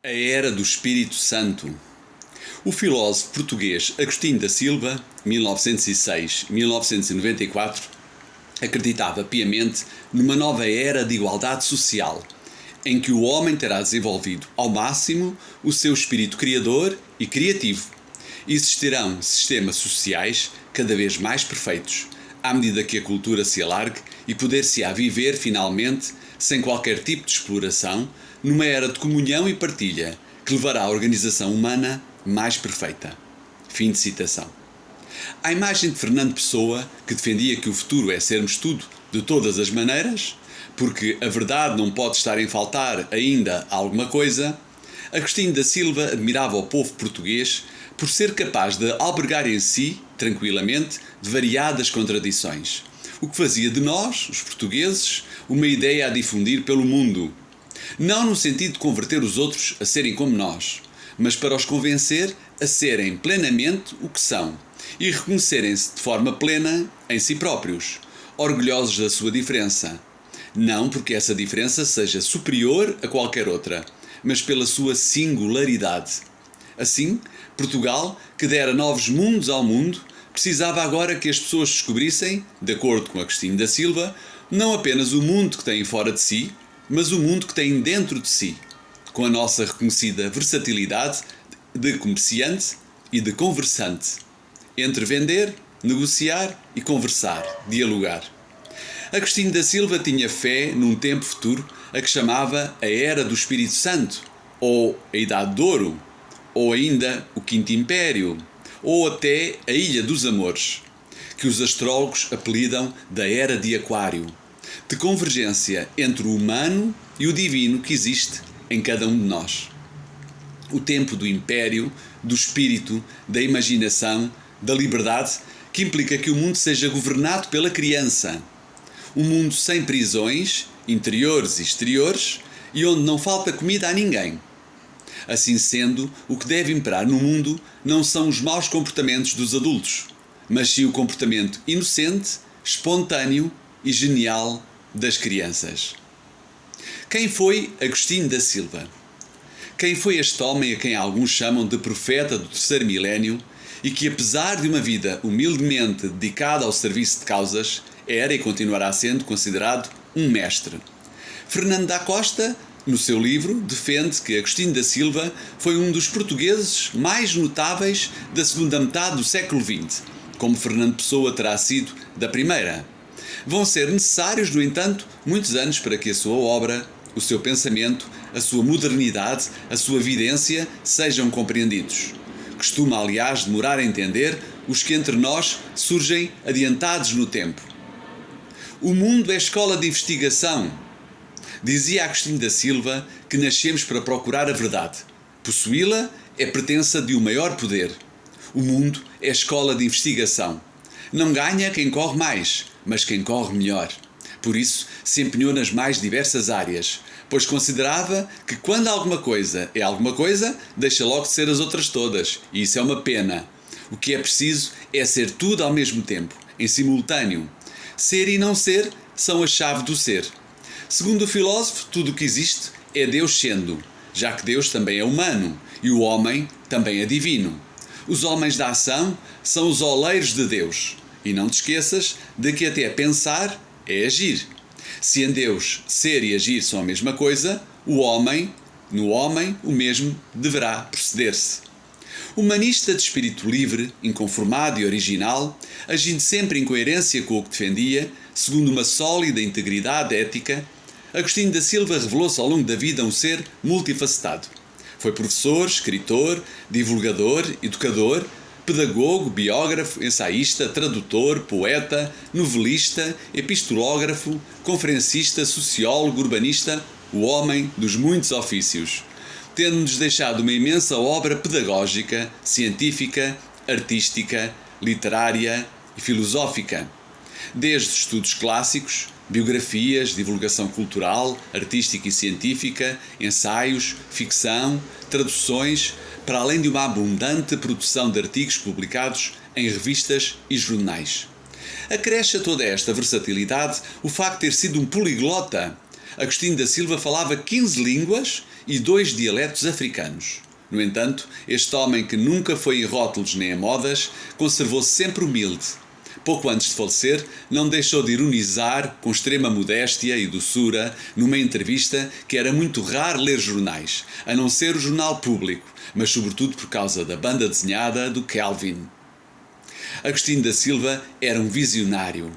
A Era do Espírito Santo. O filósofo português Agostinho da Silva, 1906-1994, acreditava piamente numa nova era de igualdade social, em que o homem terá desenvolvido ao máximo o seu espírito criador e criativo. Existirão sistemas sociais cada vez mais perfeitos, à medida que a cultura se alargue e poder-se-á viver, finalmente, sem qualquer tipo de exploração, numa era de comunhão e partilha, que levará a organização humana mais perfeita. Fim de citação. À imagem de Fernando Pessoa, que defendia que o futuro é sermos tudo, de todas as maneiras, porque a verdade não pode estar em faltar ainda alguma coisa, Agostinho da Silva admirava o povo português por ser capaz de albergar em si, tranquilamente, de variadas contradições, o que fazia de nós, os portugueses, uma ideia a difundir pelo mundo. Não no sentido de converter os outros a serem como nós, mas para os convencer a serem plenamente o que são e reconhecerem-se de forma plena em si próprios, orgulhosos da sua diferença. Não porque essa diferença seja superior a qualquer outra, mas pela sua singularidade. Assim, Portugal, que dera novos mundos ao mundo, precisava agora que as pessoas descobrissem, de acordo com Agostinho da Silva, não apenas o mundo que têm fora de si, mas o mundo que têm dentro de si, com a nossa reconhecida versatilidade de comerciante e de conversante, entre vender, negociar e conversar, dialogar. Agostinho da Silva tinha fé num tempo futuro a que chamava a Era do Espírito Santo, ou a Idade de Ouro, ou ainda o Quinto Império, ou até a Ilha dos Amores, que os astrólogos apelidam da Era de Aquário, de convergência entre o humano e o divino que existe em cada um de nós. O tempo do império, do espírito, da imaginação, da liberdade, que implica que o mundo seja governado pela criança. Um mundo sem prisões, interiores e exteriores, e onde não falta comida a ninguém. Assim sendo, o que deve imperar no mundo não são os maus comportamentos dos adultos, mas sim o comportamento inocente, espontâneo e genial das crianças. Quem foi Agostinho da Silva? Quem foi este homem a quem alguns chamam de profeta do terceiro milénio e que, apesar de uma vida humildemente dedicada ao serviço de causas, era e continuará sendo considerado um mestre? Fernando da Costa, no seu livro, defende que Agostinho da Silva foi um dos portugueses mais notáveis da segunda metade do século XX, como Fernando Pessoa terá sido da primeira. Vão ser necessários, no entanto, muitos anos para que a sua obra, o seu pensamento, a sua modernidade, a sua vidência sejam compreendidos. Costuma, aliás, demorar a entender os que entre nós surgem adiantados no tempo. O mundo é escola de investigação. Dizia Agostinho da Silva que nascemos para procurar a verdade. Possuí-la é pertença de um maior poder. O mundo é escola de investigação. Não ganha quem corre mais, mas quem corre melhor. Por isso, se empenhou nas mais diversas áreas, pois considerava que quando alguma coisa é alguma coisa, deixa logo de ser as outras todas, e isso é uma pena. O que é preciso é ser tudo ao mesmo tempo, em simultâneo. Ser e não ser são a chave do ser. Segundo o filósofo, tudo o que existe é Deus sendo, já que Deus também é humano e o homem também é divino. Os homens da ação são os oleiros de Deus. E não te esqueças de que até pensar é agir. Se em Deus ser e agir são a mesma coisa, no homem, o mesmo deverá proceder-se. Humanista de espírito livre, inconformado e original, agindo sempre em coerência com o que defendia, segundo uma sólida integridade ética, Agostinho da Silva revelou-se ao longo da vida um ser multifacetado. Foi professor, escritor, divulgador, educador, pedagogo, biógrafo, ensaísta, tradutor, poeta, novelista, epistológrafo, conferencista, sociólogo, urbanista, o homem dos muitos ofícios, tendo-nos deixado uma imensa obra pedagógica, científica, artística, literária e filosófica. Desde estudos clássicos, biografias, divulgação cultural, artística e científica, ensaios, ficção, traduções, para além de uma abundante produção de artigos publicados em revistas e jornais. Acresce a toda esta versatilidade o facto de ter sido um poliglota. Agostinho da Silva falava 15 línguas e 2 dialetos africanos. No entanto, este homem, que nunca foi em rótulos nem em modas, conservou-se sempre humilde. Pouco antes de falecer, não deixou de ironizar com extrema modéstia e doçura numa entrevista que era muito raro ler jornais, a não ser o Jornal Público, mas sobretudo por causa da banda desenhada do Kelvin. Agostinho da Silva era um visionário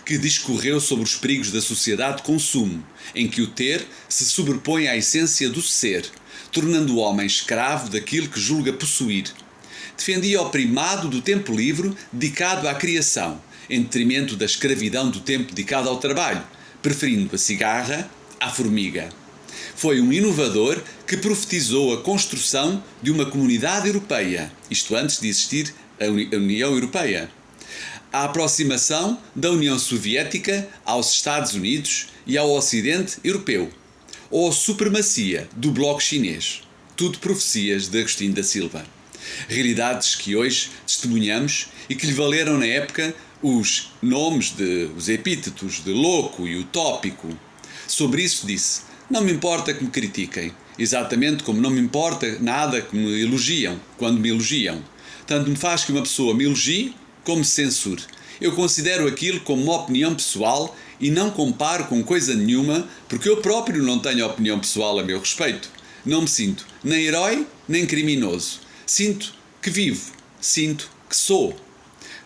que discorreu sobre os perigos da sociedade de consumo, em que o ter se sobrepõe à essência do ser, tornando o homem escravo daquilo que julga possuir. Defendia o primado do tempo livre dedicado à criação, em detrimento da escravidão do tempo dedicado ao trabalho, preferindo a cigarra à formiga. Foi um inovador que profetizou a construção de uma comunidade europeia, isto antes de existir a União Europeia. A aproximação da União Soviética aos Estados Unidos e ao Ocidente Europeu, ou a supremacia do Bloco Chinês. Tudo profecias de Agostinho da Silva. Realidades que hoje testemunhamos e que lhe valeram na época os nomes os epítetos de louco e utópico. Sobre isso disse: não me importa que me critiquem, exatamente como não me importa nada que me elogiam, quando me elogiam. Tanto me faz que uma pessoa me elogie como me censure. Eu considero aquilo como uma opinião pessoal e não comparo com coisa nenhuma, porque eu próprio não tenho opinião pessoal a meu respeito. Não me sinto nem herói nem criminoso. Sinto que vivo, sinto que sou.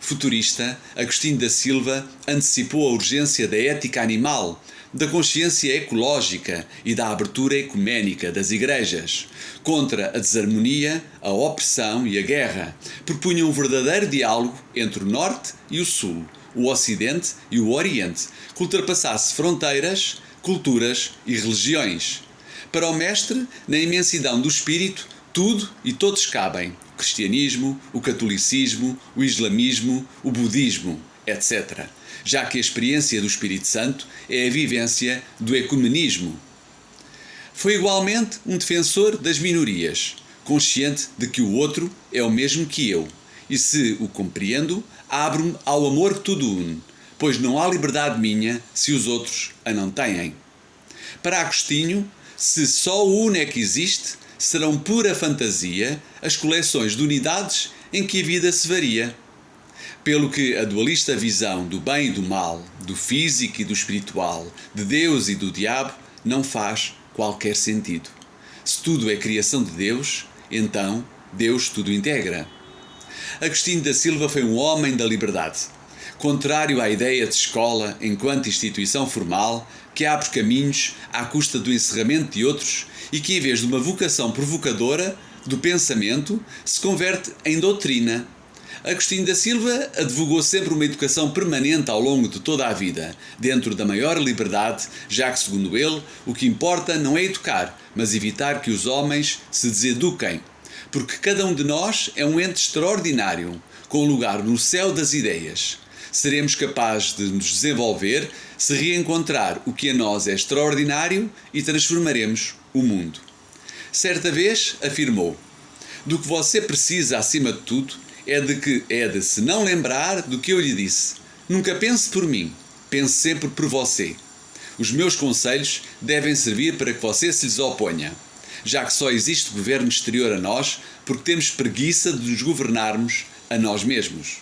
Futurista, Agostinho da Silva antecipou a urgência da ética animal, da consciência ecológica e da abertura ecuménica das igrejas. Contra a desarmonia, a opressão e a guerra, propunha um verdadeiro diálogo entre o Norte e o Sul, o Ocidente e o Oriente, que ultrapassasse fronteiras, culturas e religiões. Para o mestre, na imensidão do espírito, tudo e todos cabem: o cristianismo, o catolicismo, o islamismo, o budismo, etc., já que a experiência do Espírito Santo é a vivência do ecumenismo. Foi igualmente um defensor das minorias, consciente de que o outro é o mesmo que eu, e se o compreendo, abro-me ao amor que tudo une, pois não há liberdade minha se os outros a não têm. Para Agostinho, se só o uno é que existe, serão pura fantasia as coleções de unidades em que a vida se varia. Pelo que a dualista visão do bem e do mal, do físico e do espiritual, de Deus e do diabo, não faz qualquer sentido. Se tudo é criação de Deus, então Deus tudo integra. Agostinho da Silva foi um homem da liberdade, contrário à ideia de escola enquanto instituição formal que abre caminhos à custa do encerramento de outros e que, em vez de uma vocação provocadora do pensamento, se converte em doutrina. Agostinho da Silva advogou sempre uma educação permanente ao longo de toda a vida, dentro da maior liberdade, já que, segundo ele, o que importa não é educar, mas evitar que os homens se deseduquem. Porque cada um de nós é um ente extraordinário, com lugar no céu das ideias. Seremos capazes de nos desenvolver se reencontrar o que a nós é extraordinário e transformaremos o mundo. Certa vez afirmou: do que você precisa acima de tudo é de se não lembrar do que eu lhe disse. Nunca pense por mim, pense sempre por você. Os meus conselhos devem servir para que você se lhes oponha, já que só existe governo exterior a nós porque temos preguiça de nos governarmos a nós mesmos.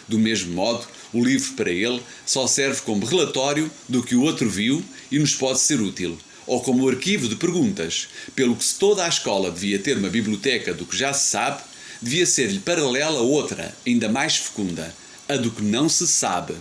Do mesmo modo, o livro para ele só serve como relatório do que o outro viu e nos pode ser útil, ou como arquivo de perguntas, pelo que se toda a escola devia ter uma biblioteca do que já se sabe, devia ser-lhe paralela outra, ainda mais fecunda, a do que não se sabe.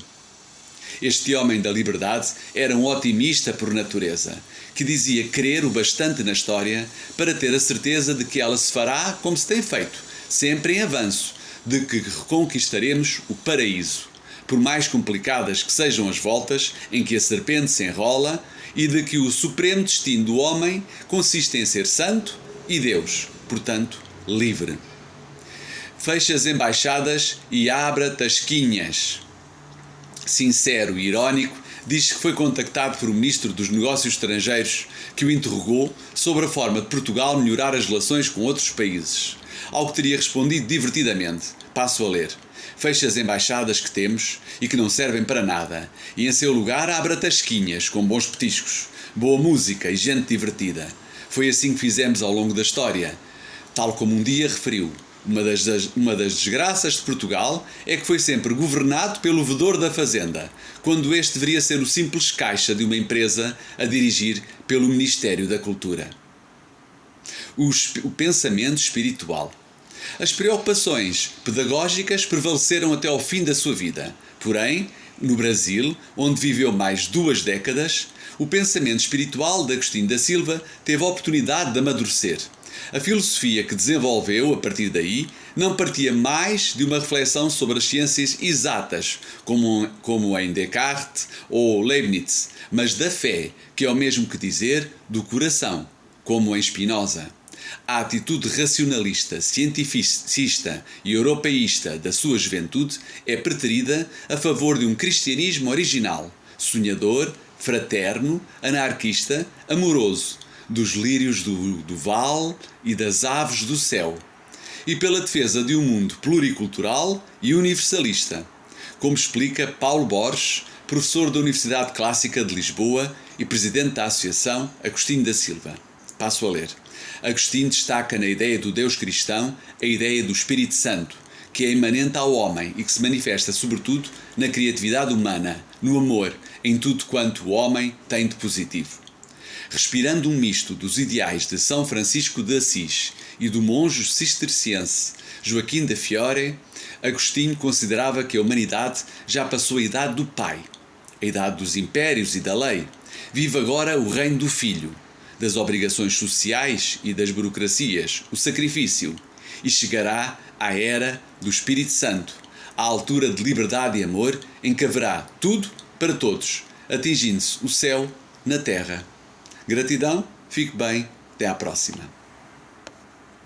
Este homem da liberdade era um otimista por natureza, que dizia crer o bastante na história para ter a certeza de que ela se fará como se tem feito, sempre em avanço, de que reconquistaremos o paraíso, por mais complicadas que sejam as voltas em que a serpente se enrola, e de que o supremo destino do homem consiste em ser santo e Deus, portanto, livre. Feche as embaixadas e abra tasquinhas. Sincero e irónico, diz que foi contactado por um ministro dos Negócios Estrangeiros que o interrogou sobre a forma de Portugal melhorar as relações com outros países. Ao que teria respondido divertidamente: passo a ler. Feche as embaixadas que temos e que não servem para nada, e em seu lugar abra tasquinhas com bons petiscos, boa música e gente divertida. Foi assim que fizemos ao longo da história. Tal como um dia referiu, uma das desgraças de Portugal é que foi sempre governado pelo vedor da fazenda, quando este deveria ser o simples caixa de uma empresa a dirigir pelo Ministério da Cultura. O pensamento espiritual. As preocupações pedagógicas prevaleceram até ao fim da sua vida. Porém, no Brasil, onde viveu mais 2 décadas, o pensamento espiritual de Agostinho da Silva teve a oportunidade de amadurecer. A filosofia que desenvolveu a partir daí não partia mais de uma reflexão sobre as ciências exatas, como em Descartes ou Leibniz, mas da fé, que é o mesmo que dizer do coração, como em Spinoza. A atitude racionalista, cientificista e europeísta da sua juventude é preterida a favor de um cristianismo original, sonhador, fraterno, anarquista, amoroso, dos lírios do vale e das aves do céu, e pela defesa de um mundo pluricultural e universalista, como explica Paulo Borges, professor da Universidade Clássica de Lisboa e presidente da Associação Agostinho da Silva. Passo a ler. Agostinho destaca na ideia do Deus cristão a ideia do Espírito Santo, que é imanente ao homem e que se manifesta sobretudo na criatividade humana, no amor, em tudo quanto o homem tem de positivo. Respirando um misto dos ideais de São Francisco de Assis e do monge cisterciense Joaquim da Fiore, Agostinho considerava que a humanidade já passou a idade do Pai, a idade dos impérios e da lei. Vive agora o reino do Filho, das obrigações sociais e das burocracias, o sacrifício, e chegará à era do Espírito Santo, à altura de liberdade e amor, em que haverá tudo para todos, atingindo-se o céu na terra. Gratidão, fique bem, até à próxima.